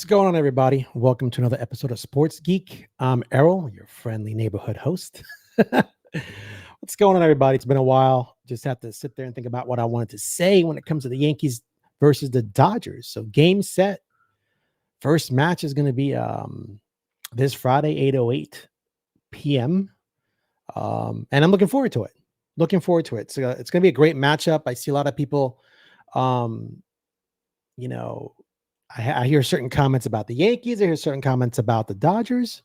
going on, everybody? Welcome to another episode of Sports Geek. I'm Errol, your friendly neighborhood host. What's going on, everybody? It's been a while. Just have to sit there and think about what I wanted to say when it comes to the Yankees versus the Dodgers. So game set. First match is going to be this Friday, 8:08 p.m. And I'm looking forward to it. So it's going to be a great matchup. I see a lot of people, um, you know, I hear certain comments about the Yankees. I hear certain comments about the Dodgers.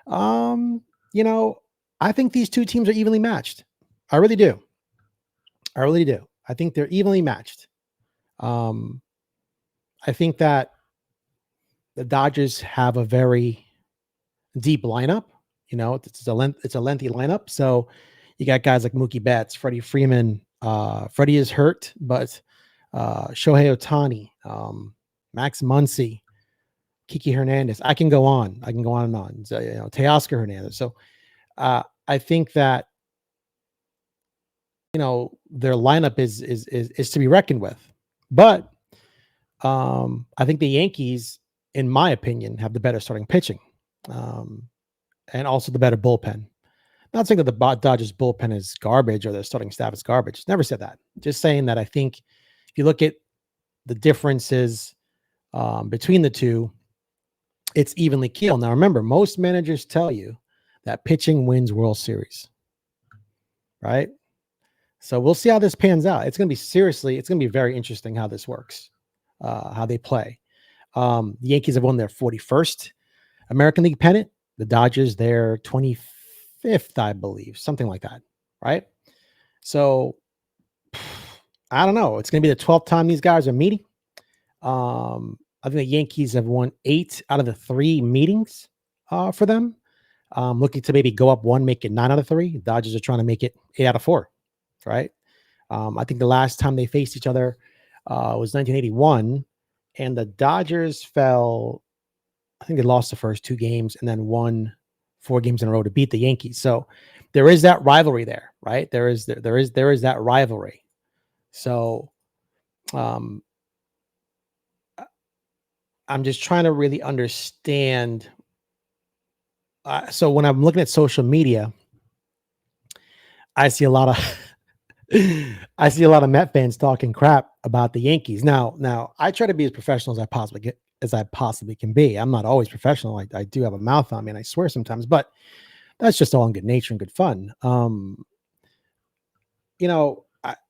Um, you know, I think these two teams are evenly matched. I really do. I think they're evenly matched. Um, I think that the Dodgers have a very deep lineup. It's a lengthy lineup. So you got guys like Mookie Betts, Freddie Freeman. Freddie is hurt, but Shohei Ohtani, Max Muncy, Kiki Hernandez. I can go on and on. So, Teoscar Hernandez. So I think that their lineup is to be reckoned with. But I think the Yankees, in my opinion, have the better starting pitching, and also the better bullpen. Not saying that the Dodgers bullpen is garbage or their starting staff is garbage. Never said that. Just saying that I think if you look at the differences between the two, it's evenly keeled. Now, remember, most managers tell you that pitching wins World Series, right? So we'll see how this pans out. It's going to be very interesting how this works, how they play. The Yankees have won their 41st American League pennant. The Dodgers, their 25th, I believe, something like that, right? So I don't know. It's going to be the 12th time these guys are meeting. I think the Yankees have won 8 out of the 3 meetings for them. Looking to maybe go up 1, make it 9 out of 3. The Dodgers are trying to make it 8 out of 4, right? I think the last time they faced each other was 1981, and the Dodgers fell. I think they lost the first 2 games and then won 4 games in a row to beat the Yankees. So there is that rivalry there, right? There is that rivalry. So I'm just trying to really understand. So when I'm looking at social media, I see a lot of Met fans talking crap about the Yankees. Now I try to be as professional as I possibly can be. I'm not always professional. I do have a mouth on me, and I swear sometimes, but that's just all in good nature and good fun.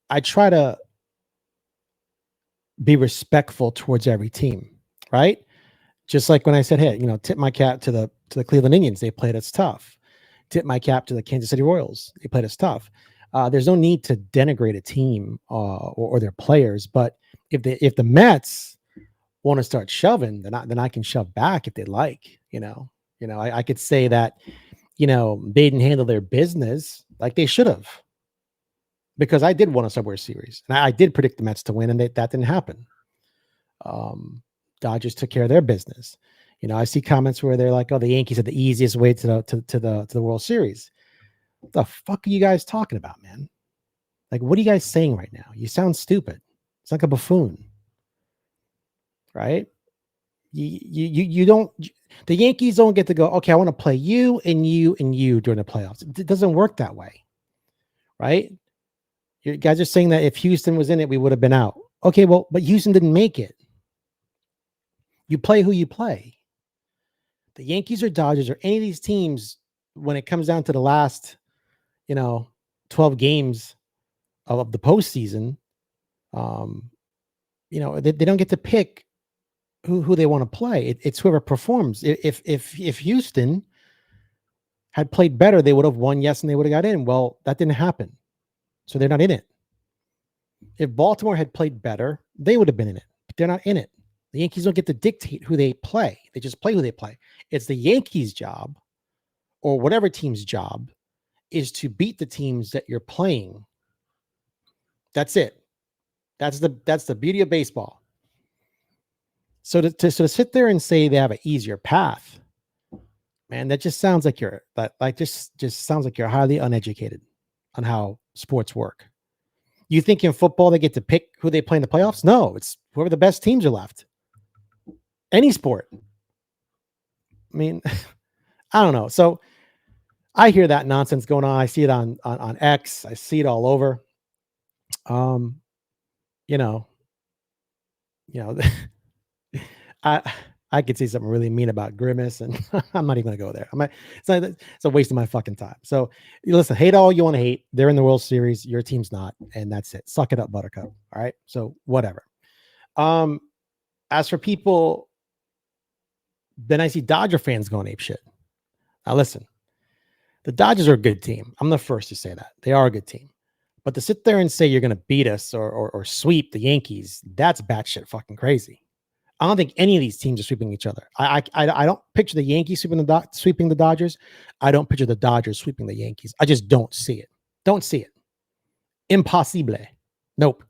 I try to be respectful towards every team, right? Just like when I said, hey, tip my cap to the Cleveland Indians. They played us tough. Tip my cap to the Kansas City Royals. They played us tough. There's no need to denigrate a team or their players, but if the Mets want to start shoving, then I can shove back if they like. I could say that they didn't handle their business like they should have, because I did want a Subway Series and I did predict the Mets to win, and that didn't happen. Dodgers took care of their business. I see comments where they're like, "Oh, the Yankees had the easiest way to the World Series." What the fuck are you guys talking about, man? Like, what are you guys saying right now? You sound stupid. It's like a buffoon, right? You don't. The Yankees don't get to go, okay, I want to play you and you and you during the playoffs. It doesn't work that way, right? You guys are saying that if Houston was in it, we would have been out. Okay, well, but Houston didn't make it. You play who you play. The Yankees or Dodgers or any of these teams, when it comes down to the last, 12 games of the postseason, they don't get to pick who they want to play. It's whoever performs. If Houston had played better, they would have won, yes, and they would have got in. Well, that didn't happen. So they're not in it. If Baltimore had played better, they would have been in it, but they're not in it. The Yankees don't get to dictate who they play. They just play who they play. It's the Yankees' job, or whatever team's job, is to beat the teams that you're playing. That's it. That's the beauty of baseball. So to sit there and say they have an easier path, man, that just sounds like just sounds like you're highly uneducated on how sports work. You think in football they get to pick who they play in the playoffs? No, it's whoever the best teams are left. Any sport. mean, I don't know. So I hear that nonsense going on. I see it on X. I see it all over. Um, you know, you know, I I could say something really mean about Grimace, and I'm not even gonna go there. It's a waste of my fucking time. So listen, hate all you want to hate. They're in the World Series. Your team's not, and that's it. Suck it up, Buttercup. All right. So whatever. Um, as for people, then I see Dodger fans going ape shit. Now listen, the Dodgers are a good team. I'm the first to say that they are a good team. But to sit there and say you're going to beat us or sweep the Yankees, that's batshit fucking crazy. I don't think any of these teams are sweeping each other. I don't picture the Yankees sweeping the Dodgers. I don't picture the Dodgers sweeping the Yankees. I just don't see it. Don't see it. Impossible. Nope.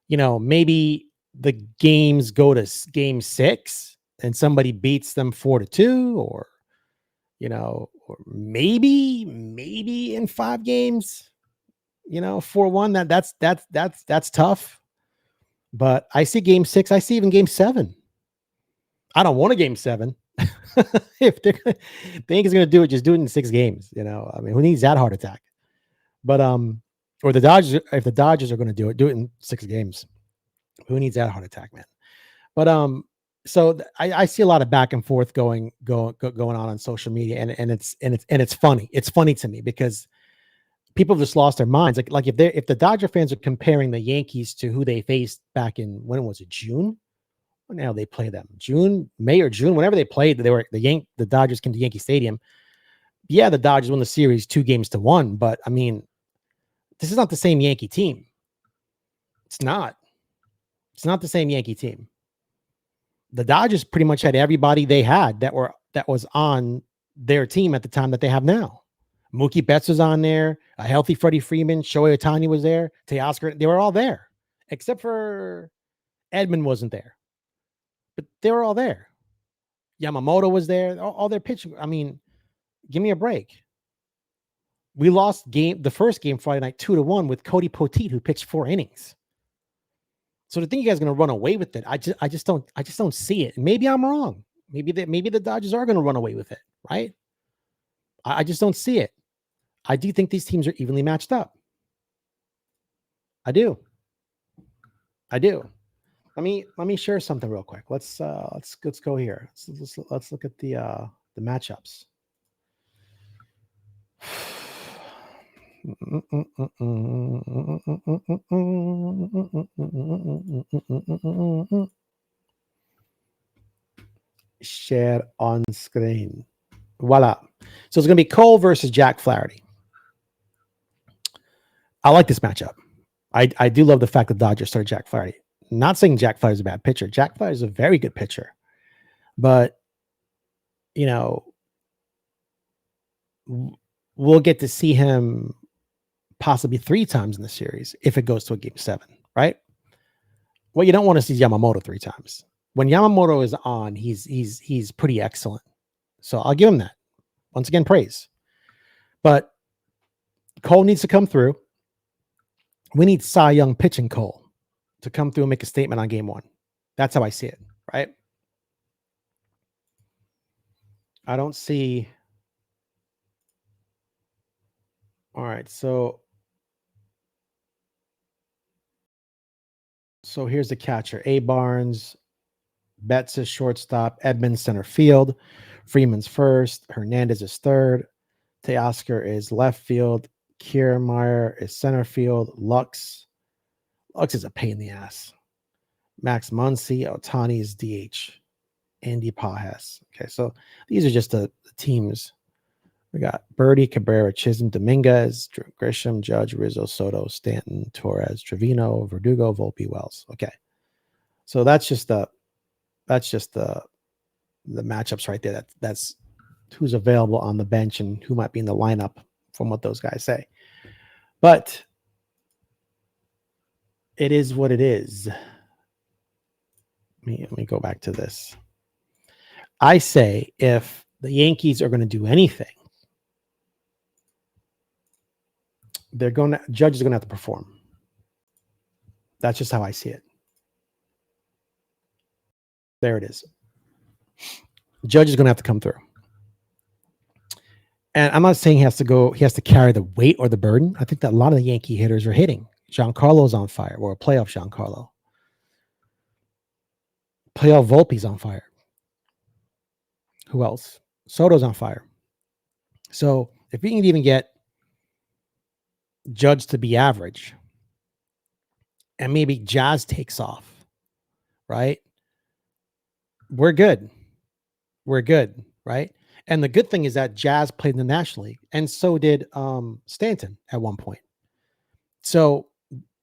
Maybe the games go to game 6 and somebody beats them 4-2, or or maybe in 5 games, 4-1. That's tough. But I see game 6. I see even game 7. I don't want a game 7. If the Yankees going to do it, just do it in 6 games. I mean, who needs that heart attack? But or the Dodgers, if the Dodgers are going to do it in 6 games. Who needs that heart attack, man? But so I see a lot of back and forth going on social media, and it's funny. It's funny to me because people have just lost their minds. Like if the Dodger fans are comparing the Yankees to who they faced back in, when was it, June? Now they play them May or June, whenever they played. The Dodgers came to Yankee Stadium. Yeah, the Dodgers won the series 2-1, but I mean, this is not the same Yankee team. It's not. It's not the same Yankee team. The Dodgers pretty much had everybody they had that was on their team at the time that they have now. Mookie Betts was on there, a healthy Freddie Freeman, Shohei Ohtani was there, Teoscar, they were all there, except for Edman wasn't there. But they were all there. Yamamoto was there, all their pitching. I mean, give me a break. We lost the first game Friday night 2-1 with Cody Poteet, who pitched 4 innings. So to think you guys are going to run away with it, I just don't see it. Maybe I'm wrong. Maybe the Dodgers are going to run away with it, right? I just don't see it. I do think these teams are evenly matched up. I do. Let me share something real quick. Let's go here. Let's look at the matchups. Share on screen. Voila. So it's going to be Cole versus Jack Flaherty. I like this matchup. I do love the fact that Dodgers started Jack Flaherty. Not saying Jack Flaherty is a bad pitcher. Jack Flaherty is a very good pitcher. But, we'll get to see him possibly 3 times in the series if it goes to a game 7, right? Well, you don't want to see Yamamoto 3 times. When Yamamoto is on, he's pretty excellent. So I'll give him that. Once again, praise. But Cole needs to come through. We need Cy Young pitching Cole to come through and make a statement on game 1. That's how I see it, right? I don't see. All right, so here's the catcher. A. Barnes, Betts is shortstop, Edmonds center field, Freeman's first, Hernandez is third, Teoscar is left field, Kiermaier is center field, Lux is a pain in the ass. Max Muncy, Ohtani is DH, Andy Pajas. Okay, so these are just the teams. We got Birdie, Cabrera, Chisholm, Dominguez, Grisham, Judge, Rizzo, Soto, Stanton, Torres, Trevino, Verdugo, Volpe, Wells. Okay, so that's just the matchups right there. That's who's available on the bench and who might be in the lineup from what those guys say. But it is what it is. Let me go back to this. I say if the Yankees are going to do anything, Judge is going to have to perform. That's just how I see it. There it is. Judge is going to have to come through. And I'm not saying he has to carry the weight or the burden. I think that a lot of the Yankee hitters are hitting. Giancarlo's on fire, or a playoff Giancarlo. Playoff Volpe's on fire. Who else? Soto's on fire. So if we can even get Judge to be average, and maybe Jazz takes off, right? We're good. We're good, right? And the good thing is that Jazz played in the National League, and so did Stanton at one point. So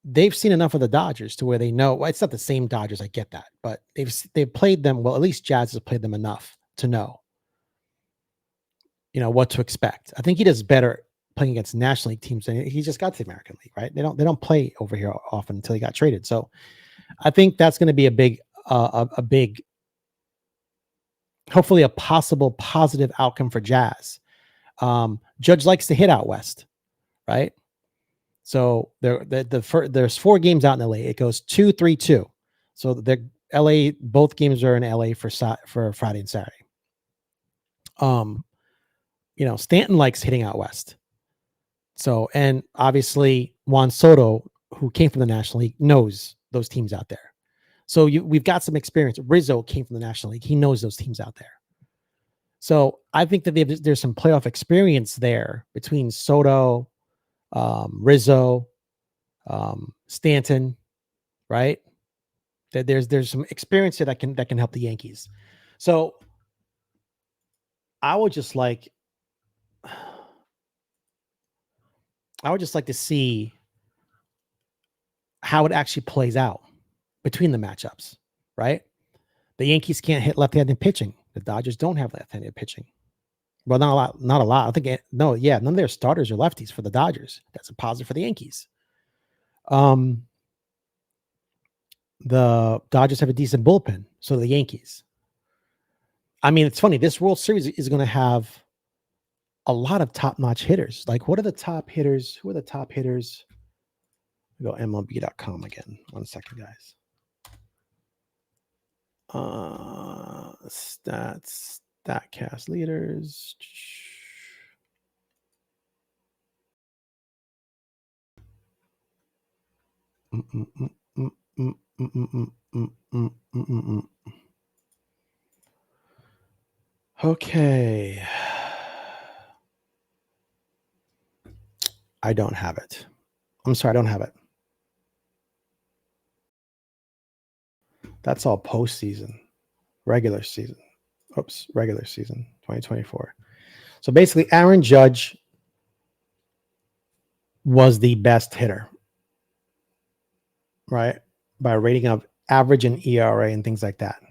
they've seen enough of the Dodgers to where they know, well, it's not the same Dodgers. I get that, but they've played them well. At least Jazz has played them enough to know, what to expect. I think he does better playing against National League teams than he just got to the American League, right? They don't play over here often until he got traded. So I think that's going to be a big, hopefully a possible positive outcome for Jazz. Judge likes to hit out west, right? So there's 4 games out in LA. It goes 2-3-2. So the LA, both games are in LA for Friday and Saturday. Stanton likes hitting out west. So, and obviously Juan Soto, who came from the National League, knows those teams out there. So we've got some experience. Rizzo came from the National League. He knows those teams out there. So I think that there's some playoff experience there between Soto, Rizzo, Stanton, right? That there's some experience here that can help the Yankees. So I would just like to see how it actually plays out between the matchups, right? The Yankees can't hit left-handed pitching. The Dodgers don't have left-handed pitching. Well, not a lot. I think none of their starters are lefties for the Dodgers. That's a positive for the Yankees. The Dodgers have a decent bullpen, so do the Yankees. I mean, it's funny. This World Series is going to have a lot of top-notch hitters. Like, what are the top hitters? Who are the top hitters? Go MLB.com again. 1 second, guys. Stats, StatCast leaders. Okay. I don't have it. I'm sorry, I don't have it. That's all postseason, regular season. Oops, regular season 2024. So basically, Aaron Judge was the best hitter, right? By a rating of average and ERA and things like that.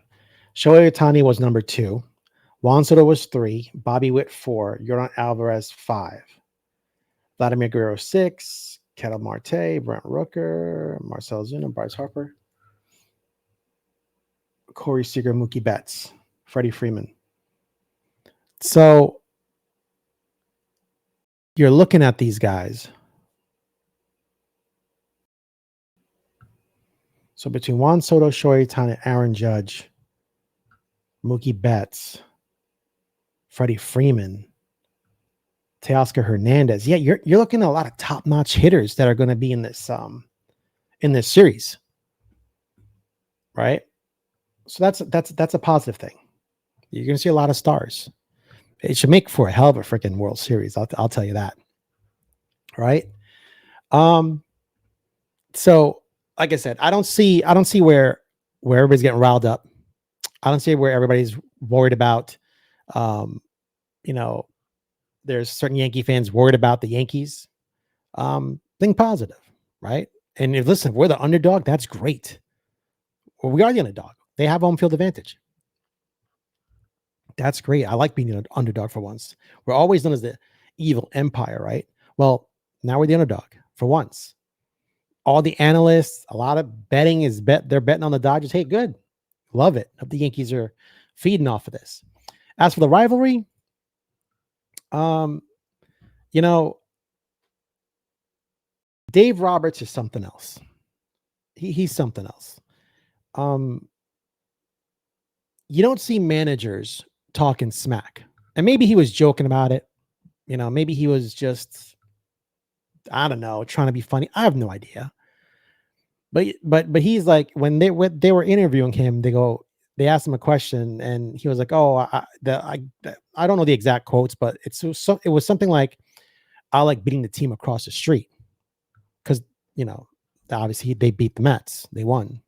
Shohei Ohtani was number 2. Juan Soto was 3. Bobby Witt 4. Yordan Alvarez 5. Vladimir Guerrero 6. Ketel Marte, Brent Rooker, Marcell Ozuna, Bryce Harper, Corey Seager, Mookie Betts, Freddie Freeman. So you're looking at these guys. So between Juan Soto, Shohei Ohtani, Aaron Judge, Mookie Betts, Freddie Freeman, Teoscar Hernandez. Yeah, you're looking at a lot of top-notch hitters that are going to be in this series, right? So that's a positive thing. You're going to see a lot of stars. It should make for a hell of a freaking World Series. I'll tell you that. Right. So like I said, I don't see where everybody's getting riled up. I don't see where everybody's worried about, there's certain Yankee fans worried about the Yankees. Think positive, right? And if we're the underdog, that's great. Well, we are the underdog. They have home field advantage. That's great. I like being an underdog for once. We're always known as the evil empire, right? Well, now we're the underdog for once. All the analysts, a lot of betting they're betting on the Dodgers. Hey, good. Love it. Hope the Yankees are feeding off of this. As for the rivalry, Dave Roberts is something else. He's something else. You don't see managers talking smack. And maybe he was joking about it. Maybe he was just, I don't know, trying to be funny. I have no idea. But he's like, when they were interviewing him, they asked him a question, and he was like, "Oh, I don't know the exact quotes, but it was something like, I like beating the team across the street, because obviously they beat the Mets, they won,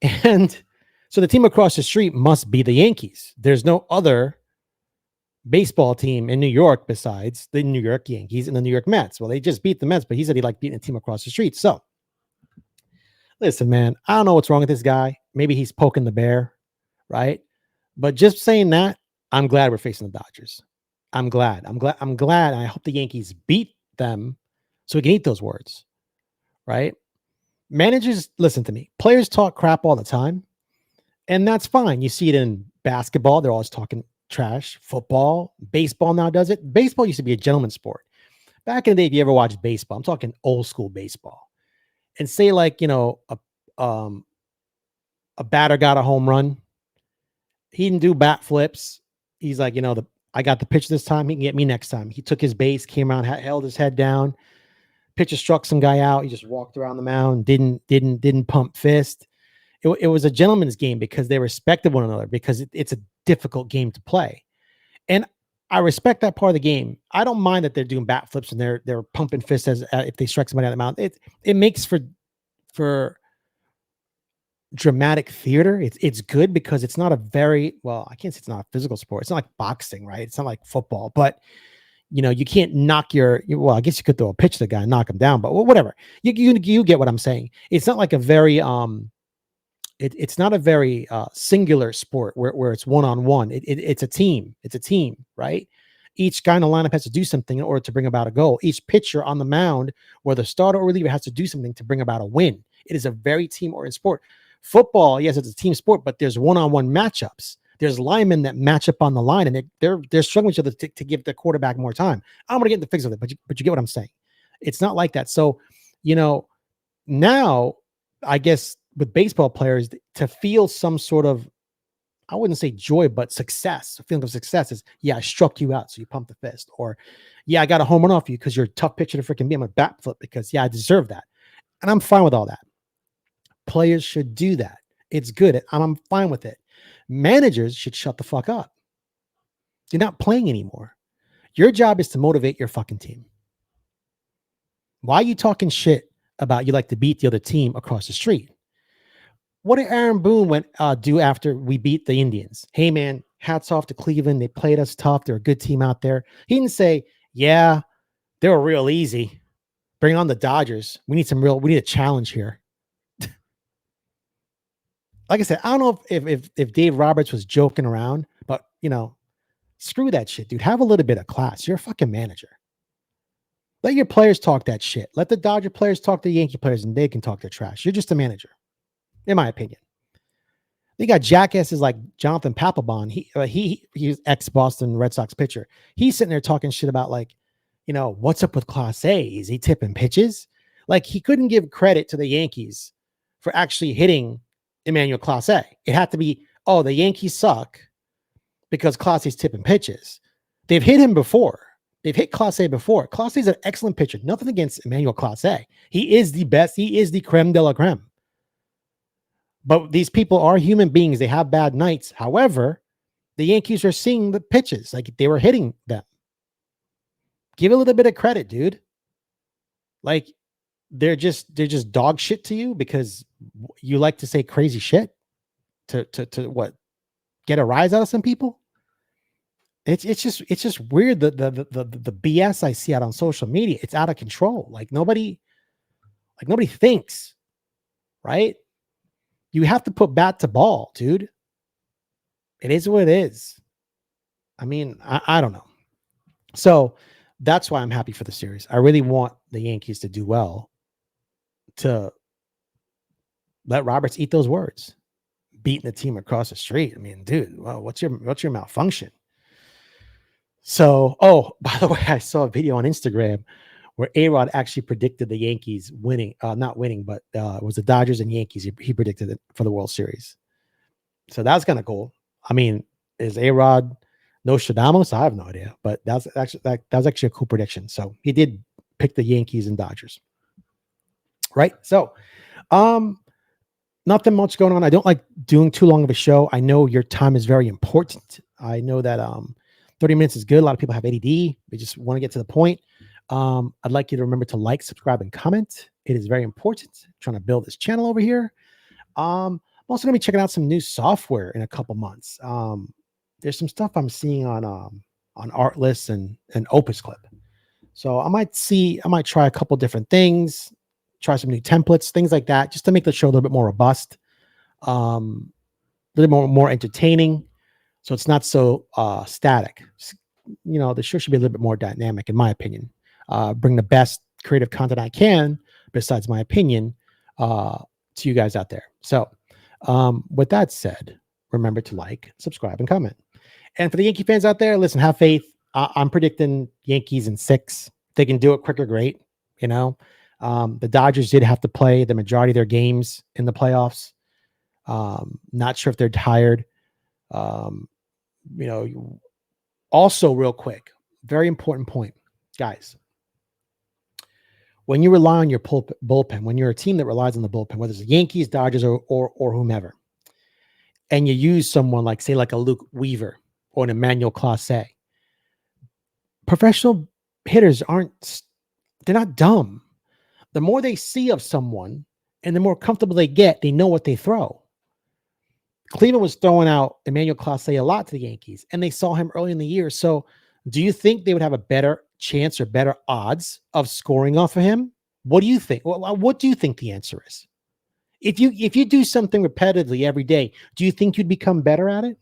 and so the team across the street must be the Yankees. There's no other baseball team in New York besides the New York Yankees and the New York Mets. Well, they just beat the Mets, but he said he liked beating the team across the street. So listen, man, I don't know what's wrong with this guy. Maybe he's poking the bear, right? But just saying that, I'm glad we're facing the Dodgers. I'm glad. And I hope the Yankees beat them so we can eat those words, right? Managers, listen to me. Players talk crap all the time, and that's fine. You see it in basketball. They're always talking trash. Football, baseball now does it. Baseball used to be a gentleman's sport. Back in the day, if you ever watched baseball, I'm talking old school baseball, and say like, a batter got a home run. He didn't do bat flips. He's like, I got the pitch this time. He can get me next time. He took his base, came around, held his head down. Pitcher struck some guy out. He just walked around the mound, didn't pump fist. It was a gentleman's game because they respected one another, because it's a difficult game to play. And I respect that part of the game. I don't mind that they're doing bat flips and they're pumping fists as if they strike somebody out of the mound. It makes for dramatic theater. It's good because it's not a very, well, I can't say it's not a physical sport. It's not like boxing, right? It's not like football, but you can't knock well, I guess you could throw a pitch to the guy and knock him down, but whatever. You get what I'm saying. It's not like a very it's not a very singular sport where it's one-on-one. It's a team. It's a team, right? Each guy in the lineup has to do something in order to bring about a goal. Each pitcher on the mound, whether starter or reliever, has to do something to bring about a win. It is a very team-oriented sport. Football, yes, it's a team sport, but there's one-on-one matchups. There's linemen that match up on the line, and they're struggling with each other to give the quarterback more time. I'm going to get into the fix of it, but you get what I'm saying. It's not like that. So, now, I guess with baseball players, to feel some sort of, I wouldn't say joy, but success, a feeling of success is, yeah, I struck you out, so you pump the fist. Or, yeah, I got a home run off you because you're a tough pitcher to freaking be. I'm a bat flip because, yeah, I deserve that. And I'm fine with all that. Players should do that. It's good. I'm fine with it. Managers should shut the fuck up. You're not playing anymore. Your job is to motivate your fucking team. Why are you talking shit about you like to beat the other team across the street? What did Aaron Boone do after we beat the Indians? Hey, man, hats off to Cleveland. They played us tough. They're a good team out there. He didn't say, yeah, they were real easy. Bring on the Dodgers. We need a challenge here. Like I said, I don't know if Dave Roberts was joking around, but, screw that shit, dude. Have a little bit of class. You're a fucking manager. Let your players talk that shit. Let the Dodger players talk to the Yankee players, and they can talk their trash. You're just a manager, in my opinion. They got jackasses like Jonathan Papelbon. He's ex-Boston Red Sox pitcher. He's sitting there talking shit about, like, what's up with Class A? Is he tipping pitches? Like, he couldn't give credit to the Yankees for actually hitting Emmanuel Class A. It had to be, oh, the Yankees suck because Class A's tipping pitches. They've hit him before. They've hit Class A before. Class A is an excellent pitcher. Nothing against Emmanuel Class A. He is the best. He is the creme de la creme. But these people are human beings. They have bad nights. However, the Yankees are seeing the pitches. Like, they were hitting them. Give a little bit of credit, dude. Like, they're just dog shit to you because you like to say crazy shit to what? Get a rise out of some people? It's just weird, the BS I see out on social media. It's out of control. Like nobody thinks, right? You have to put bat to ball, dude. It is what it is. I mean, I don't know. So that's why I'm happy for the series. I really want the Yankees to do well, to let Roberts eat those words. Beating the team across the street. I mean, dude, well, what's your malfunction? So, by the way, I saw a video on Instagram where A-Rod actually predicted the Yankees winning, not winning, but it was the Dodgers and Yankees. He predicted it for the World Series. So that was kind of cool. I mean, Is A-Rod Nostradamus? I have no idea, but that was actually a cool prediction. So he did pick the Yankees and Dodgers, right? So, um, nothing much going on. I don't like doing too long of a show. I know your time is very important. I know that 30 minutes is good. A lot of people have ADD. They just want to get to the point. I'd like you to remember to like, subscribe, and comment. It is very important. I'm trying to build this channel over here. I'm also going to be checking out some new software in a couple months. There's some stuff I'm seeing on Artlist and Opus Clip. So I might try a couple different things, try some new templates, things like that, just to make the show a little bit more robust, a little more entertaining, so it's not so static. The show should be a little bit more dynamic, in my opinion. Bring the best creative content I can, besides my opinion, to you guys out there. So with that said, remember to like, subscribe, and comment. And for the Yankee fans out there, listen, have faith. I'm predicting Yankees in 6. If they can do it quicker, great. The Dodgers did have to play the majority of their games in the playoffs. Not sure if they're tired. Also, real quick, very important point, guys. When you rely on your bullpen, when you're a team that relies on the bullpen, whether it's the Yankees, Dodgers, or whomever, and you use someone like, say, like a Luke Weaver or an Emmanuel Clase, professional hitters they're not dumb. The more they see of someone and the more comfortable they get, they know what they throw. Cleveland was throwing out Emmanuel Clase a lot to the Yankees, and they saw him early in the year. So do you think they would have a better chance or better odds of scoring off of him? What do you think? What do you think the answer is? If you do something repetitively every day, do you think you'd become better at it?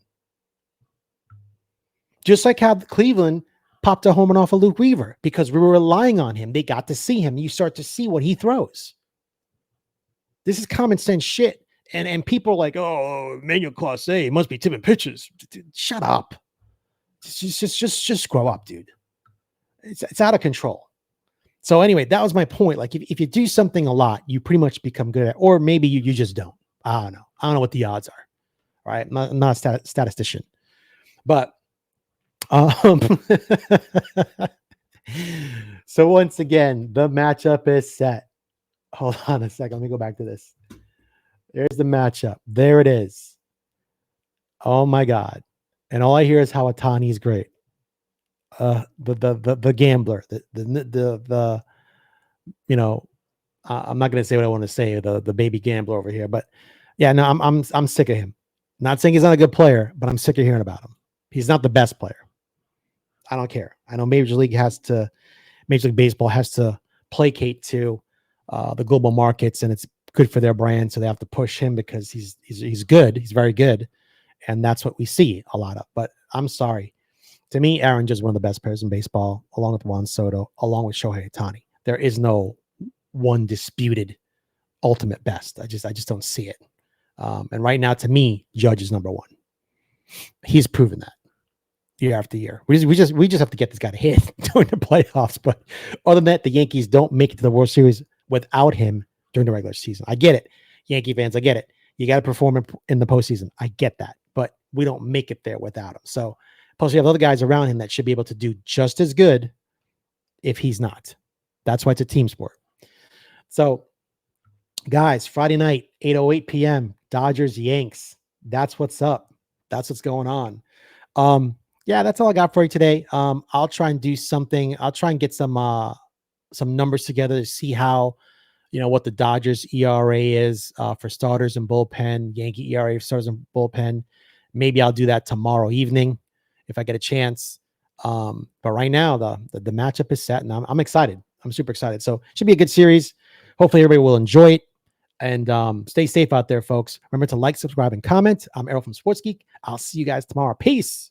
Just like how Cleveland popped a home run off of Luke Weaver because we were relying on him. They got to see him. You start to see what he throws. This is common sense shit. And people are like, oh, Emmanuel Clase must be tipping pitches. Shut up. Just grow up, dude. It's out of control. So anyway, that was my point. Like if you do something a lot, you pretty much become good at it. Or maybe you just don't. I don't know. I don't know what the odds are. Right? I'm not a statistician. But so once again, the matchup is set. Hold on a second. Let me go back to this. There's the matchup. There it is. Oh my God. And all I hear is how Ohtani is great. The gambler, I'm not going to say what I want to say, the baby gambler over here, but yeah, no, I'm sick of him. Not saying he's not a good player, but I'm sick of hearing about him. He's not the best player. I don't care. I know Major League Baseball has to placate to the global markets, and it's good for their brand, so they have to push him because he's good. He's very good, and that's what we see a lot of. But I'm sorry. To me, Aaron Judge is one of the best players in baseball, along with Juan Soto, along with Shohei Ohtani. There is no one disputed ultimate best. I just don't see it. And right now, to me, Judge is number 1. He's proven that year after year. We just have to get this guy to hit during the playoffs. But other than that, the Yankees don't make it to the World Series without him during the regular season. I get it. Yankee fans, I get it. You got to perform in the postseason. I get that. But we don't make it there without him. So plus, you have other guys around him that should be able to do just as good if he's not. That's why it's a team sport. So, guys, Friday night, 8:08 p.m., Dodgers, Yanks. That's what's up. That's what's going on. Yeah, that's all I got for you today. I'll try and do something. I'll try and get some numbers together to see how, what the Dodgers ERA is for starters and bullpen, Yankee ERA for starters and bullpen. Maybe I'll do that tomorrow evening if I get a chance. But right now, the matchup is set, and I'm excited. I'm super excited. So it should be a good series. Hopefully everybody will enjoy it. And stay safe out there, folks. Remember to like, subscribe, and comment. I'm Errol from Sports Geek. I'll see you guys tomorrow. Peace.